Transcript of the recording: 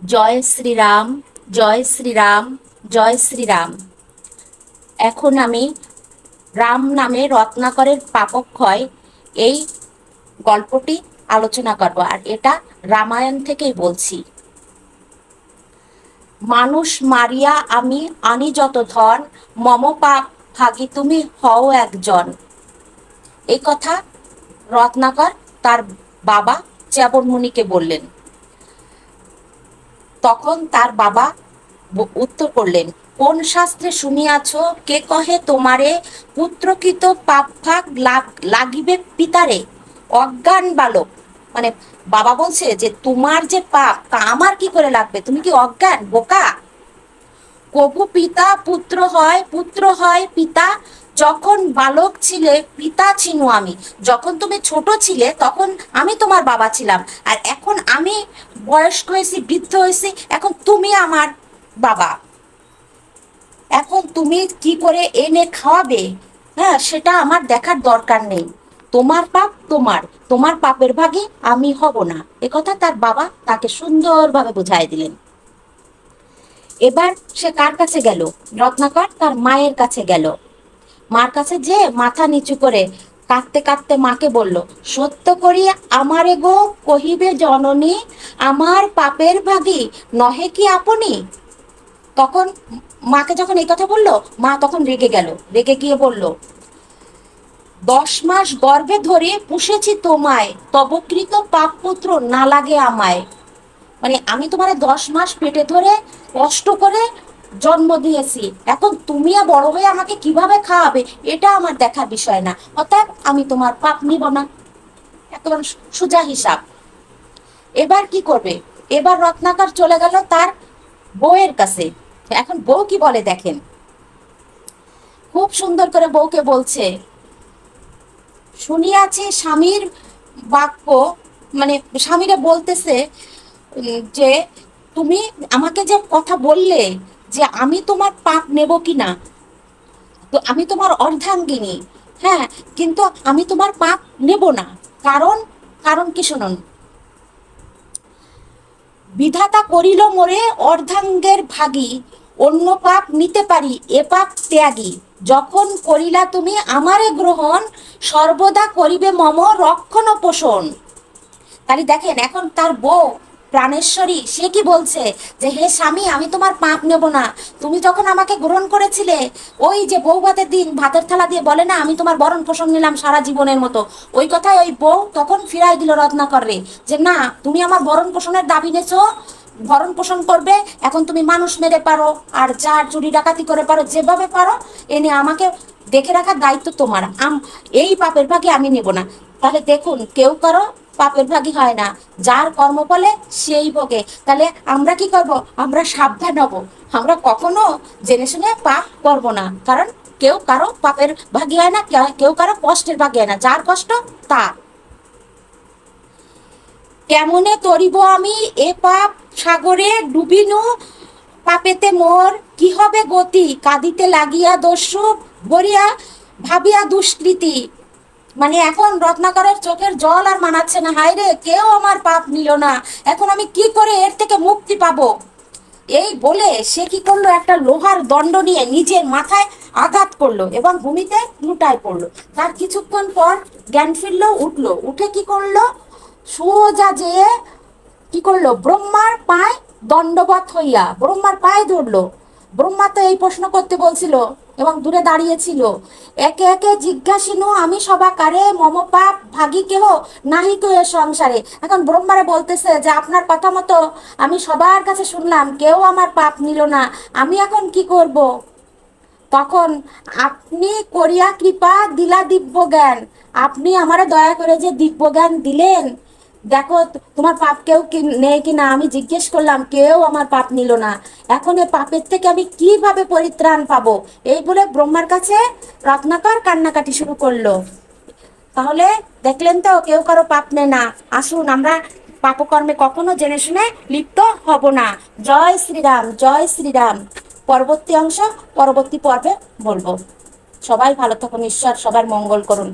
জয় শ্রীরাম, জয় শ্রীরাম, জয় শ্রীরাম। এখন আমি রাম নামে রত্নাকরের পাপক্ষয় এই গল্পটি আলোচনা করব, আর এটা রামায়ণ থেকেই বলছি। মানুষ মারিয়া আমি আনি যত ধন, মম পাপ ভাগী তুমি হও একজন। এই কথা রত্নাকর তার বাবা চ্যবনমুনিকে বললেন। তখন তার বাবা উত্তর করলেন, কোন শাস্ত্রে শুনিয়াছ, কে কহে তোমারে, পুত্রকৃত পাপ ভাগ লাগিবে পিতারে। অজ্ঞান বালক, মানে বাবা বলছে যে তোমার যে পাপ তা আমার কি করে লাগবে, তুমি কি অজ্ঞান, বোকা। কভু পিতা পুত্র হয়, পুত্র হয় পিতা। যখন বালক ছিলে পিতা ছিনু আমি। যখন তুমি ছোট ছিলে তখন আমি তোমার বাবা ছিলাম, আর এখন আমি বয়স্ক হয়েছি, বৃদ্ধ হয়েছি, এখন তুমি আমার বাবা। এখন তুমি কি করে এনে খাওয়াবে, হ্যাঁ, সেটা আমার দেখার দরকার নেই। তোমার পাপ তোমার, তোমার পাপের ভাগে আমি হব না। একথা তার বাবা তাকে সুন্দরভাবে বুঝাই দিলেন। এবার সে কার কাছে গেল? রত্নাকর তার মায়ের কাছে গেল। মার কাছে যে মাথা নিচু করে কাঁদতে কাঁদতে মাকে বলল, সত্য করি আমারে গো কহিবে জননী, আমার পাপের ভাগী নহে কি আপনি। তখন মাকে যখন এই কথা বললো, মা তখন রেগে গেল। রেগে গিয়ে বলল, 10 মাস গর্ভে ধরে পুষেছি তোমায়, তবকৃত পাপ পুত্র না লাগে আমায়। মানে আমি তোমার 10 মাস পেটে ধরে কষ্ট করে জন্ম দিয়েছি, এখন তুমি বড় হয়ে আমাকে কিভাবে খাওয়াবে এটা আমার দেখার বিষয় না, অর্থাৎ আমি তোমার পাপ নিব না। একেবারে সোজা হিসাব। এবার কি করবে? এবার রত্নাকর চলে গেল তার বউয়ের কাছে। এখন বউ কি বলে দেখেন, খুব সুন্দর করে বউকে বলছে, শুনিয়াছি স্বামীর বাক্য, মানে স্বামীরা বলতেছে যে তুমি আমাকে যে কথা বললে যে আমি তোমার পাপ নেব কিনা, তো আমি তোমার অর্ধাঙ্গিনী, হ্যাঁ, কিন্তু আমি তোমার পাপ নেব না। কারণ, কারণ কি শুনুন, বিধাতা করিল মোরে অর্ধাঙ্গের ভাগী, অন্য পাপ নিতে পারি এ পাপ ত্যাগী। যখন করিলা তুমি আমারে গ্রহণ, সর্বদা করিবে মম রক্ষণ পোষণ। তাহলে দেখেন এখন তার বউ প্রাণেশ্বরী সে কি বলছে, যে হে স্বামী, আমি তোমার পাপ নেব না। তুমি যখন আমাকে গ্রহণ করেছিলে, ওই যে বউ ভাতের দিন ভাতের থালা দিয়ে বলে না, আমি তোমার ভরণ পোষণ নিলাম সারা জীবনের মতো, ওই কথাই ওই বউ তখন ফিরাই দিল রত্নাকর রে, যে না, তুমি আমার ভরণ পোষণের দাবি নেছো, ভরণ পোষণ করবে, এখন তুমি মানুষ মেরে পারো আর চার চুরি ডাকাতি করে পারো, যেভাবে পারো এনে আমাকে দেখে রাখার দায়িত্ব তোমার। এই পাপের ভাগে আমি নেব না। তাহলে দেখুন, কেউ কারো পাপের ভাগী হয় না, যার কর্মফলে সেই ভোগে। তাহলে আমরা কি করব? আমরা সাবধান হব, আমরা কখনো জেনে শুনে পাপ করব না, কারণ কেউ কারো পাপের ভাগী হয় না, কেউ কারো কষ্টের ভাগী হয় না, যার কষ্ট তার। কেমনে তরিব আমি এ পাপ সাগরে ডুবিনু, পাপেতে মোর কি হবে গতি, কাঁদিতে লাগিয়া দস্যু ভরিয়া ভাবিয়া দুষ্কৃতি। মানে এখন রত্নাকরের চোখের জল আর মানাচ্ছে না, হায় রে, কেউ আমার পাপ নিল না, এখন আমি কি করে এর থেকে মুক্তি পাবো। এই বলে সে কি করলো, একটা লোহার দণ্ড নিয়ে নিজের মাথায় আঘাত করলো এবং ভূমিতে লুটায় পড়লো। তার কিছুক্ষণ পর জ্ঞান ফিরলো, উঠলো, উঠে কি করলো, সোজা যেয়ে কি করলো, ব্রহ্মার পায় দণ্ডবত হইয়া ব্রহ্মার পায়ে ধরলো। ব্রহ্মা তো এই প্রশ্ন করতে বলছিল এবং দূরে দাঁড়িয়েছিল, একে একে জিজ্ঞাসিনু আমি সবাকারে, মম পাপ ভাগী কেহ নাহি কেউ এ সংসারে। এখন ব্রহ্মারে বলতেছে যে আপনার কথা মতো আমি সবার কাছে শুনলাম, কেউ আমার পাপ নিল না, আমি এখন কি করব। তখন আপনি করিয়া কৃপা দিলা দিব্য জ্ঞান, আপনি আমারে দয়া করে যে দিব্য জ্ঞান দিলেন, দেখো তোমার পাপ কেউ নেই কিনা, আমি জিজ্ঞেস করলাম, কেউ আমার পাপ নিল না, এখন এই পাপের থেকে আমি কিভাবে পরিত্রাণ পাবো। এই বলে ব্রহ্মার কাছে রত্নাকর কান্নাকাটি শুরু করলো। তাহলে দেখলেন তো, কেউ কারো পাপ নেয় না। আসুন আমরা পাপকর্মে কখনো জেনে শুনে লিপ্ত হব না। জয় শ্রীরাম, জয় শ্রীরাম। পরবর্তী অংশ পরবর্তী পর্বে বলবো। সবাই ভালো থাকুন, ঈশ্বর সবার মঙ্গল করুন।